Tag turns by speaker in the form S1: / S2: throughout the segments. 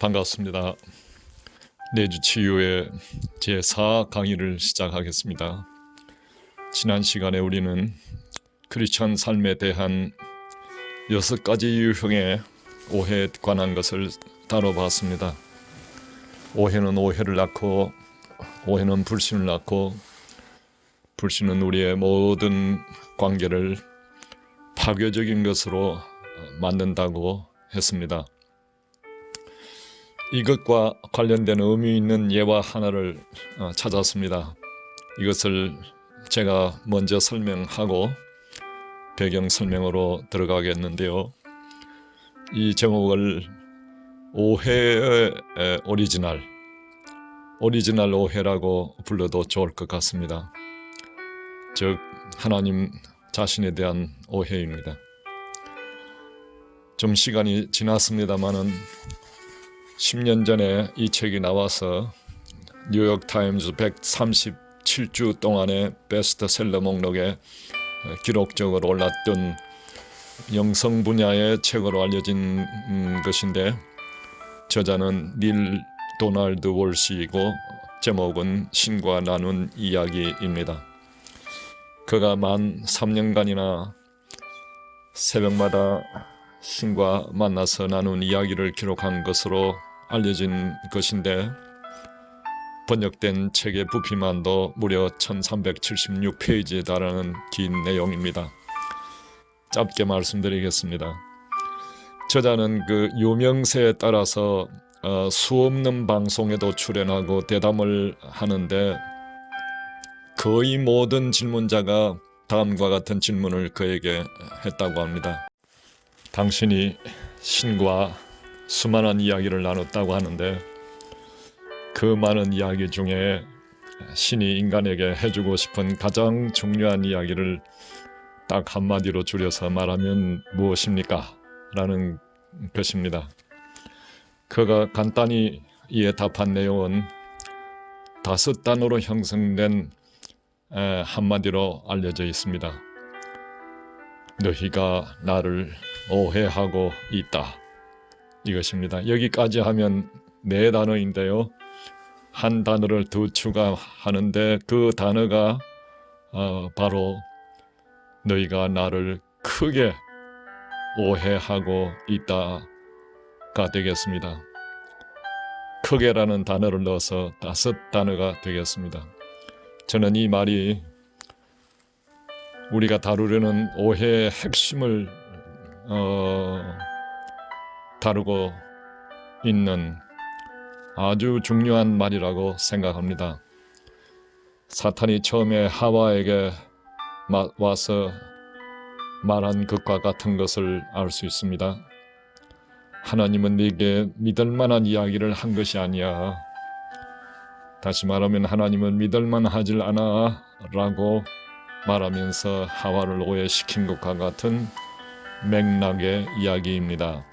S1: 반갑습니다. 내주 치유의 제4 강의를 시작하겠습니다. 지난 시간에 우리는 크리스천 삶에 대한 6가지 유형의 오해에 관한 것을 다뤄봤습니다. 오해는 오해를 낳고, 오해는 불신을 낳고, 불신은 우리의 모든 관계를 파괴적인 것으로 만든다고 했습니다. 이것과 관련된 의미 있는 예화 하나를 찾았습니다. 이것을 제가 먼저 설명하고 배경 설명으로 들어가겠는데요. 이 제목을 오해의 오리지널 오해라고 불러도 좋을 것 같습니다. 즉 하나님 자신에 대한 오해입니다. 좀 시간이 지났습니다마는 10년 전에 이 책이 나와서 뉴욕타임즈 137주 동안의 베스트셀러 목록에 기록적으로 올랐던 영성 분야의 책으로 알려진 것인데, 저자는 닐 도널드 월시이고 제목은 신과 나눈 이야기입니다. 그가 만 3년간이나 새벽마다 신과 만나서 나눈 이야기를 기록한 것으로 알려진 것인데, 번역된 책의 부피만도 무려 1376페이지에 달하는 긴 내용입니다. 짧게 말씀드리겠습니다. 저자는 그 유명세에 따라서 수없는 방송에도 출연하고 대담을 하는데, 거의 모든 질문자가 다음과 같은 질문을 그에게 했다고 합니다. 당신이 신과 수많은 이야기를 나눴다고 하는데, 그 많은 이야기 중에 신이 인간에게 해주고 싶은 가장 중요한 이야기를 딱 한마디로 줄여서 말하면 무엇입니까? 라는 것입니다. 그가 간단히 이에 답한 내용은 5단어로 형성된 한마디로 알려져 있습니다. 너희가 나를 오해하고 있다. 이것입니다. 여기까지 하면 4단어인데요. 한 단어를 더 추가하는데 그 단어가 바로 너희가 나를 크게 오해하고 있다가 되겠습니다. 크게라는 단어를 넣어서 5단어가 되겠습니다. 저는 이 말이 우리가 다루려는 오해의 핵심을 다루고 있는 아주 중요한 말이라고 생각합니다. 사탄이 처음에 하와에게 와서 말한 것과 같은 것을 알 수 있습니다. 하나님은 네게 믿을 만한 이야기를 한 것이 아니야. 다시 말하면 하나님은 믿을 만하질 않아 라고 말하면서 하와를 오해시킨 것과 같은 맥락의 이야기입니다.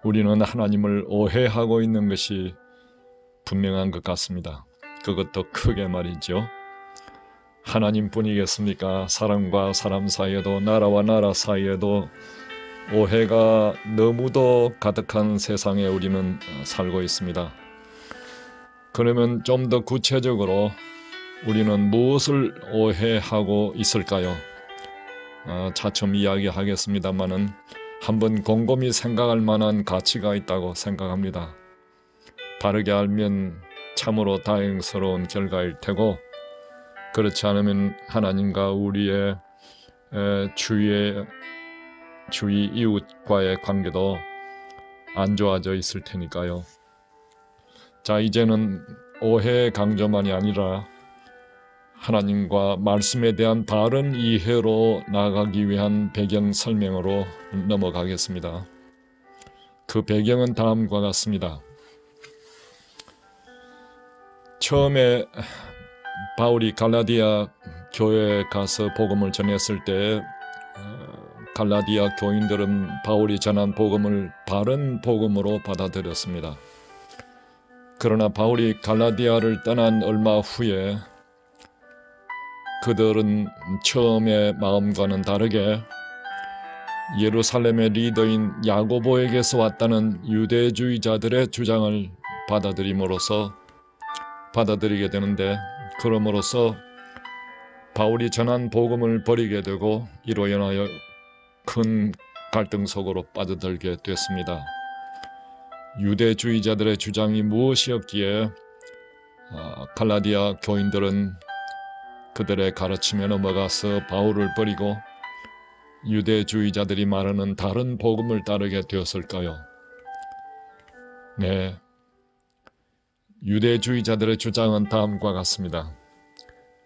S1: 우리는 하나님을 오해하고 있는 것이 분명한 것 같습니다. 그것도 크게 말이죠. 하나님뿐이겠습니까? 사람과 사람 사이에도, 나라와 나라 사이에도 오해가 너무도 가득한 세상에 우리는 살고 있습니다. 그러면 좀 더 구체적으로 우리는 무엇을 오해하고 있을까요? 차츰 이야기하겠습니다마는 한번 곰곰이 생각할 만한 가치가 있다고 생각합니다. 바르게 알면 참으로 다행스러운 결과일 테고, 그렇지 않으면 하나님과 우리의 주위 이웃과의 관계도 안 좋아져 있을 테니까요. 자, 이제는 오해 강조만이 아니라 하나님과 말씀에 대한 바른 이해로 나아가기 위한 배경 설명으로 넘어가겠습니다. 그 배경은 다음과 같습니다. 처음에 바울이 갈라디아 교회에 가서 복음을 전했을 때 갈라디아 교인들은 바울이 전한 복음을 바른 복음으로 받아들였습니다. 그러나 바울이 갈라디아를 떠난 얼마 후에 그들은 처음의 마음과는 다르게 예루살렘의 리더인 야고보에게서 왔다는 유대주의자들의 주장을 받아들이게 되는데, 그럼으로써 바울이 전한 복음을 버리게 되고 이로 인하여 큰 갈등 속으로 빠져들게 됐습니다. 유대주의자들의 주장이 무엇이었기에 갈라디아 교인들은 그들의 가르침에 넘어가서 바울을 버리고 유대주의자들이 말하는 다른 복음을 따르게 되었을까요? 네, 유대주의자들의 주장은 다음과 같습니다.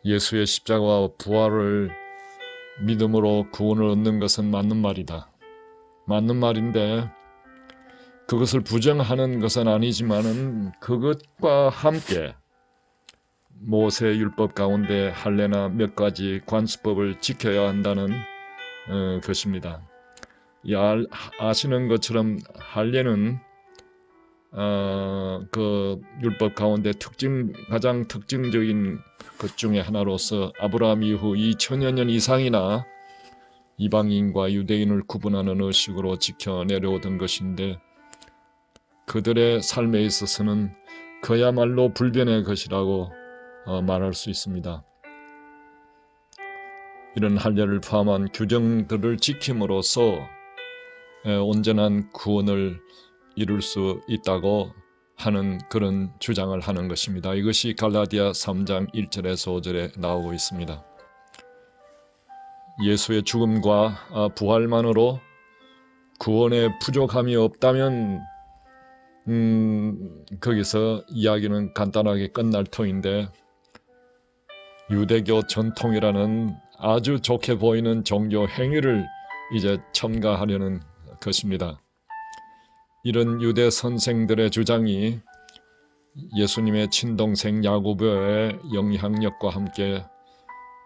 S1: 예수의 십자가와 부활을 믿음으로 구원을 얻는 것은 맞는 말이다. 맞는 말인데 그것을 부정하는 것은 아니지만은 그것과 함께 모세 율법 가운데 할례나 몇 가지 관습법을 지켜야 한다는 것입니다. 아시는 것처럼 할례는 그 율법 가운데 가장 특징적인 것 중에 하나로서 아브라함 이후 2000여 년 이상이나 이방인과 유대인을 구분하는 의식으로 지켜 내려오던 것인데, 그들의 삶에 있어서는 그야말로 불변의 것이라고 말할 수 있습니다. 이런 할례를 포함한 규정들을 지킴으로써 온전한 구원을 이룰 수 있다고 하는 그런 주장을 하는 것입니다. 이것이 갈라디아 3장 1절에서 5절에 나오고 있습니다. 예수의 죽음과 부활만으로 구원에 부족함이 없다면 거기서 이야기는 간단하게 끝날 터인데, 유대교 전통이라는 아주 좋게 보이는 종교 행위를 이제 첨가하려는 것입니다. 이런 유대 선생들의 주장이 예수님의 친동생 야고보의 영향력과 함께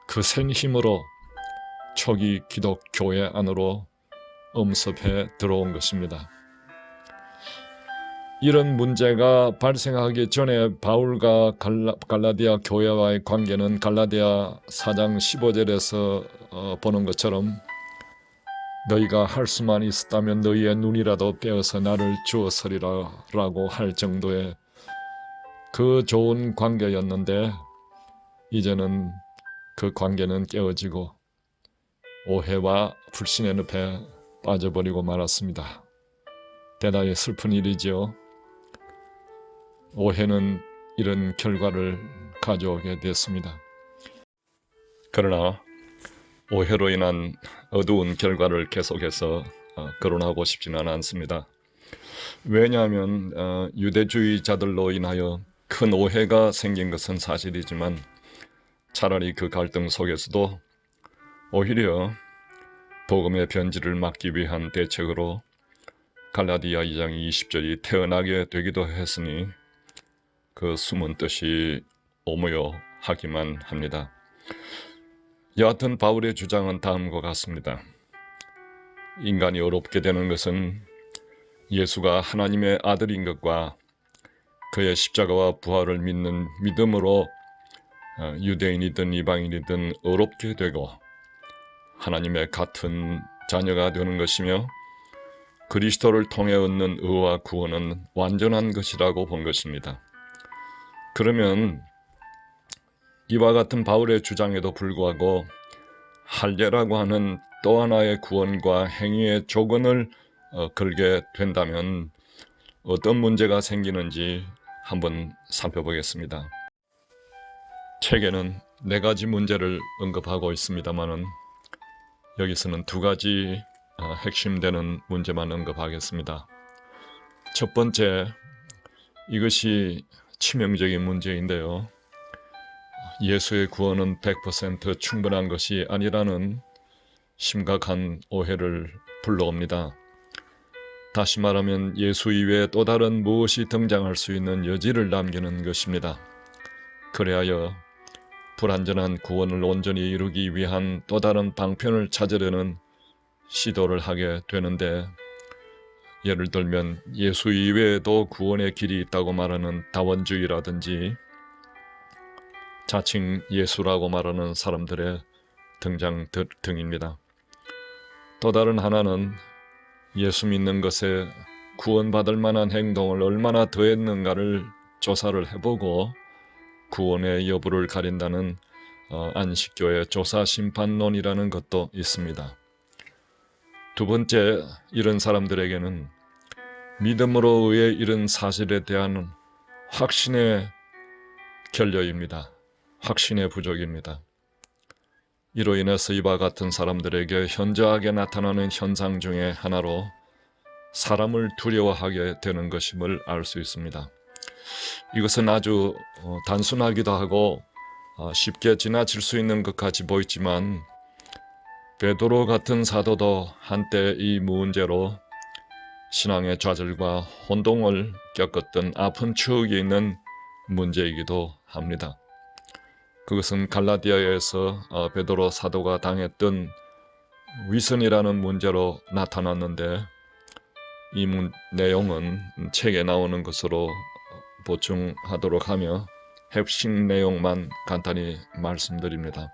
S1: 거센 힘으로 초기 기독교회 안으로 엄습해 들어온 것입니다. 이런 문제가 발생하기 전에 바울과 갈라디아 교회와의 관계는 갈라디아 4장 15절에서 보는 것처럼 너희가 할 수만 있었다면 너희의 눈이라도 빼어서 나를 주었으리라 라고 할 정도의 그 좋은 관계였는데, 이제는 그 관계는 깨어지고 오해와 불신의 늪에 빠져버리고 말았습니다. 대단히 슬픈 일이지요. 오해는 이런 결과를 가져오게 됐습니다. 그러나 오해로 인한 어두운 결과를 계속해서 거론하고 싶지는 않습니다. 왜냐하면 유대주의자들로 인하여 큰 오해가 생긴 것은 사실이지만, 차라리 그 갈등 속에서도 오히려 복음의 변질을 막기 위한 대책으로 갈라디아 2장 20절이 태어나게 되기도 했으니 그 숨은 뜻이 오묘하기만 합니다. 여하튼 바울의 주장은 다음과 같습니다. 인간이 어렵게 되는 것은 예수가 하나님의 아들인 것과 그의 십자가와 부활을 믿는 믿음으로 유대인이든 이방인이든 어렵게 되고 하나님의 같은 자녀가 되는 것이며, 그리스도를 통해 얻는 의와 구원은 완전한 것이라고 본 것입니다. 그러면 이와 같은 바울의 주장에도 불구하고 할례라고 하는 또 하나의 구원과 행위의 조건을 걸게 된다면 어떤 문제가 생기는지 한번 살펴보겠습니다. 책에는 4가지 문제를 언급하고 있습니다만은 여기서는 2가지 핵심되는 문제만 언급하겠습니다. 첫 번째, 이것이 치명적인 문제인데요. 예수의 구원은 100% 충분한 것이 아니라는 심각한 오해를 불러옵니다. 다시 말하면 예수 이외에 또 다른 무엇이 등장할 수 있는 여지를 남기는 것입니다. 그래야 불완전한 구원을 온전히 이루기 위한 또 다른 방편을 찾으려는 시도를 하게 되는데, 예를 들면 예수 이외에도 구원의 길이 있다고 말하는 다원주의라든지 자칭 예수라고 말하는 사람들의 등장 등입니다. 또 다른 하나는 예수 믿는 것에 구원받을 만한 행동을 얼마나 더했는가를 조사를 해보고 구원의 여부를 가린다는 안식교의 조사심판론이라는 것도 있습니다. 두 번째, 이런 사람들에게는 믿음으로 의해 이런 사실에 대한 확신의 결여입니다. 확신의 부족입니다. 이로 인해서 이와 같은 사람들에게 현저하게 나타나는 현상 중에 하나로 사람을 두려워하게 되는 것임을 알 수 있습니다. 이것은 아주 단순하기도 하고 쉽게 지나칠 수 있는 것 같이 보이지만 베드로 같은 사도도 한때 이 문제로 신앙의 좌절과 혼동을 겪었던 아픈 추억이 있는 문제이기도 합니다. 그것은 갈라디아에서 베드로 사도가 당했던 위선이라는 문제로 나타났는데 이 내용은 책에 나오는 것으로 보충하도록 하며 핵심 내용만 간단히 말씀드립니다.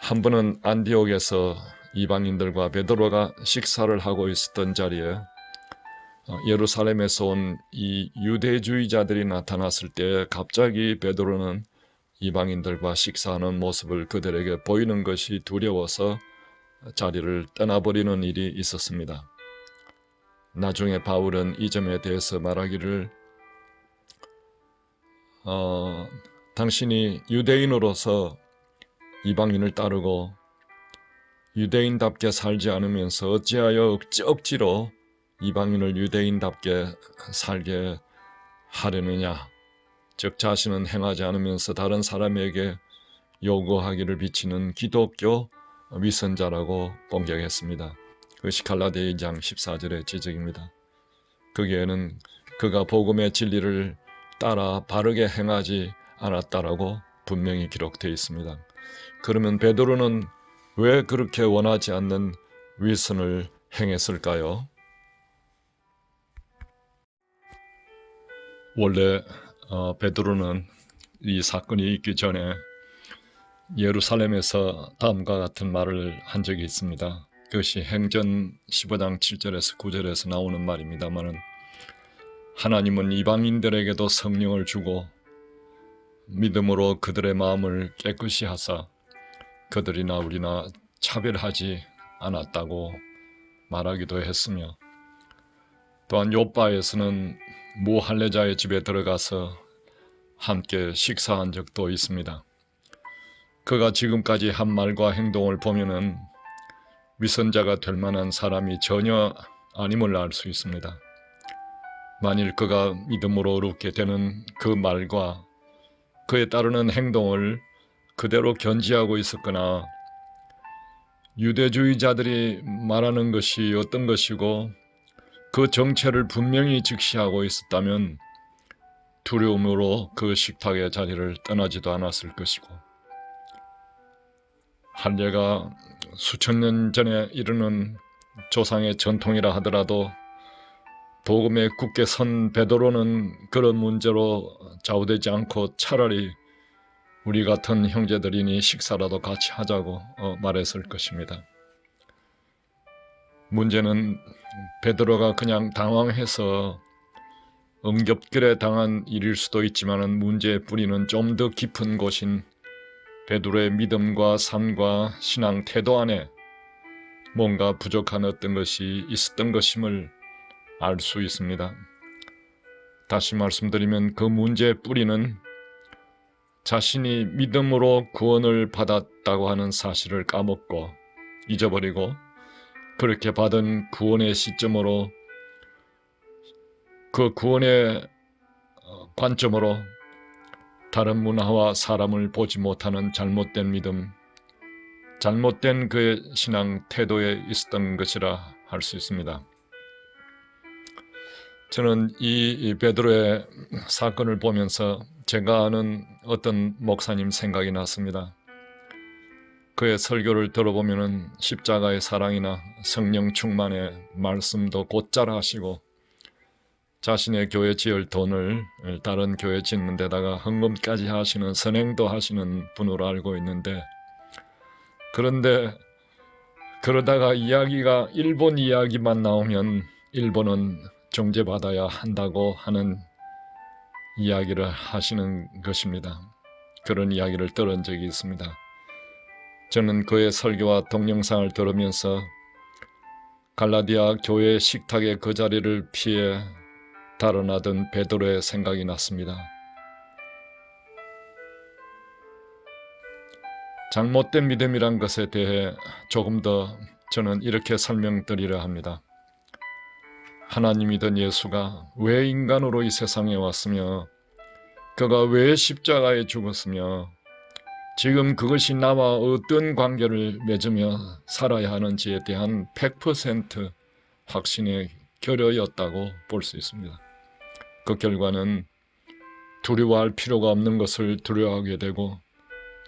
S1: 한 번은 안디옥에서 이방인들과 베드로가 식사를 하고 있었던 자리에 예루살렘에서 온 이 유대주의자들이 나타났을 때 갑자기 베드로는 이방인들과 식사하는 모습을 그들에게 보이는 것이 두려워서 자리를 떠나버리는 일이 있었습니다. 나중에 바울은 이 점에 대해서 말하기를 당신이 유대인으로서 이방인을 따르고 유대인답게 살지 않으면서 어찌하여 억지로 이방인을 유대인답게 살게 하려느냐. 즉 자신은 행하지 않으면서 다른 사람에게 요구하기를 비치는 기독교 위선자라고 공격했습니다. 그것이 갈라디아 2장 14절의 지적입니다. 거기에는 그가 복음의 진리를 따라 바르게 행하지 않았다라고 분명히 기록되어 있습니다. 그러면 베드로는 왜 그렇게 원하지 않는 위선을 행했을까요? 원래 베드로는 이 사건이 있기 전에 예루살렘에서 다음과 같은 말을 한 적이 있습니다. 그것이 행전 15장 7절에서 9절에서 나오는 말입니다만은 하나님은 이방인들에게도 성령을 주고 믿음으로 그들의 마음을 깨끗이 하사 그들이나 우리나 차별하지 않았다고 말하기도 했으며 또한 욥바에서는 무할례자의 집에 들어가서 함께 식사한 적도 있습니다. 그가 지금까지 한 말과 행동을 보면은 위선자가 될 만한 사람이 전혀 아님을 알 수 있습니다. 만일 그가 믿음으로 어렵게 되는 그 말과 그에 따르는 행동을 그대로 견지하고 있었거나 유대주의자들이 말하는 것이 어떤 것이고 그 정체를 분명히 직시하고 있었다면 두려움으로 그 식탁의 자리를 떠나지도 않았을 것이고 할례가 수천 년 전에 이르는 조상의 전통이라 하더라도 복음에 굳게 선 베드로는 그런 문제로 좌우되지 않고 차라리 우리 같은 형제들이니 식사라도 같이 하자고 말했을 것입니다. 문제는 베드로가 그냥 당황해서 응급결에 당한 일일 수도 있지만 문제의 뿌리는 좀 더 깊은 곳인 베드로의 믿음과 삶과 신앙 태도 안에 뭔가 부족한 어떤 것이 있었던 것임을 알 수 있습니다. 다시 말씀드리면 그 문제의 뿌리는 자신이 믿음으로 구원을 받았다고 하는 사실을 까먹고 잊어버리고 그렇게 받은 구원의 시점으로 그 구원의 관점으로 다른 문화와 사람을 보지 못하는 잘못된 믿음, 잘못된 그의 신앙 태도에 있었던 것이라 할 수 있습니다. 저는 이 베드로의 사건을 보면서 제가 아는 어떤 목사님 생각이 났습니다. 그의 설교를 들어보면 십자가의 사랑이나 성령 충만의 말씀도 곧잘 하시고 자신의 교회 지을 돈을 다른 교회 짓는 데다가 헌금까지 하시는 선행도 하시는 분으로 알고 있는데 그런데 그러다가 이야기가 일본 이야기만 나오면 일본은 정죄받아야 한다고 하는 이야기를 하시는 것입니다. 그런 이야기를 들은 적이 있습니다. 저는 그의 설교와 동영상을 들으면서 갈라디아 교회 식탁의 그 자리를 피해 달아나던 베드로의 생각이 났습니다. 잘못된 믿음이란 것에 대해 조금 더 저는 이렇게 설명드리려 합니다. 하나님이던 예수가 왜 인간으로 이 세상에 왔으며 그가 왜 십자가에 죽었으며 지금 그것이 나와 어떤 관계를 맺으며 살아야 하는지에 대한 100% 확신의 결여였다고 볼 수 있습니다. 그 결과는 두려워할 필요가 없는 것을 두려워하게 되고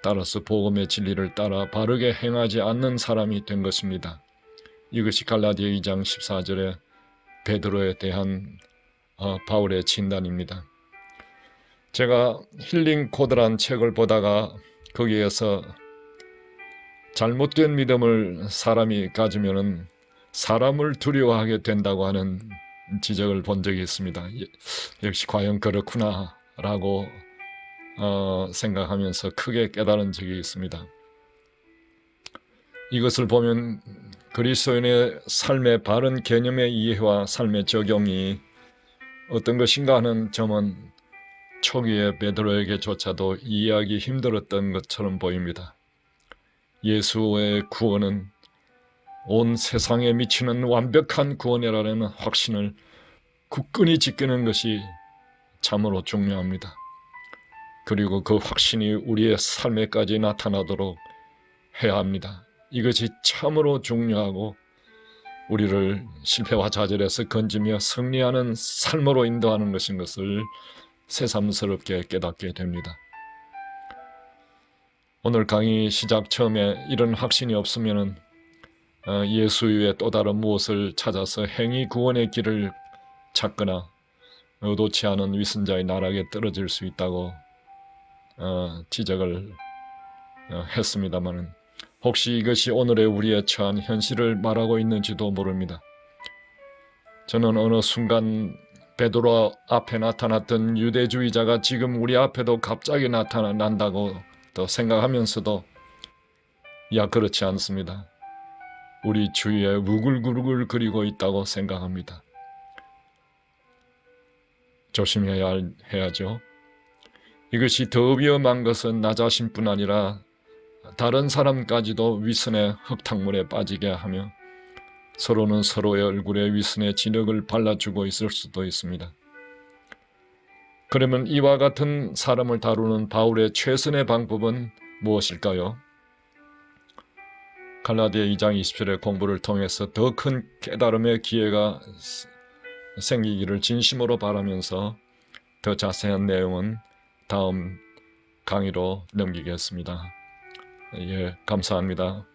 S1: 따라서 복음의 진리를 따라 바르게 행하지 않는 사람이 된 것입니다. 이것이 갈라디아 2장 14절의 베드로에 대한 바울의 진단입니다. 제가 힐링 코드란 책을 보다가 거기에서 잘못된 믿음을 사람이 가지면 사람을 두려워하게 된다고 하는 지적을 본 적이 있습니다. 역시 과연 그렇구나 라고 생각하면서 크게 깨달은 적이 있습니다. 이것을 보면 그리스도인의 삶의 바른 개념의 이해와 삶의 적용이 어떤 것인가 하는 점은 초기에 베드로에게조차도 이해하기 힘들었던 것처럼 보입니다. 예수의 구원은 온 세상에 미치는 완벽한 구원이라는 확신을 굳건히 지키는 것이 참으로 중요합니다. 그리고 그 확신이 우리의 삶에까지 나타나도록 해야 합니다. 이것이 참으로 중요하고 우리를 실패와 좌절에서 건지며 승리하는 삶으로 인도하는 것인 것을 새삼스럽게 깨닫게 됩니다. 오늘 강의 시작 처음에 이런 확신이 없으면 예수 외에 또 다른 무엇을 찾아서 행위 구원의 길을 찾거나 의도치 않은 위선자의 나락에 떨어질 수 있다고 지적을 했습니다만 혹시 이것이 오늘의 우리의 처한 현실을 말하고 있는지도 모릅니다. 저는 어느 순간 베드로 앞에 나타났던 유대주의자가 지금 우리 앞에도 갑자기 나타난다고 또 생각하면서도 그렇지 않습니다. 우리 주위에 우글우글 그리고 있다고 생각합니다. 조심해야죠. 이것이 더 위험한 것은 나 자신뿐 아니라 다른 사람까지도 위선의 흙탕물에 빠지게 하며 서로는 서로의 얼굴에 위선의 진흙을 발라주고 있을 수도 있습니다. 그러면 이와 같은 사람을 다루는 바울의 최선의 방법은 무엇일까요? 갈라디아 2장 20절의 공부를 통해서 더 큰 깨달음의 기회가 생기기를 진심으로 바라면서 더 자세한 내용은 다음 강의로 넘기겠습니다. 감사합니다.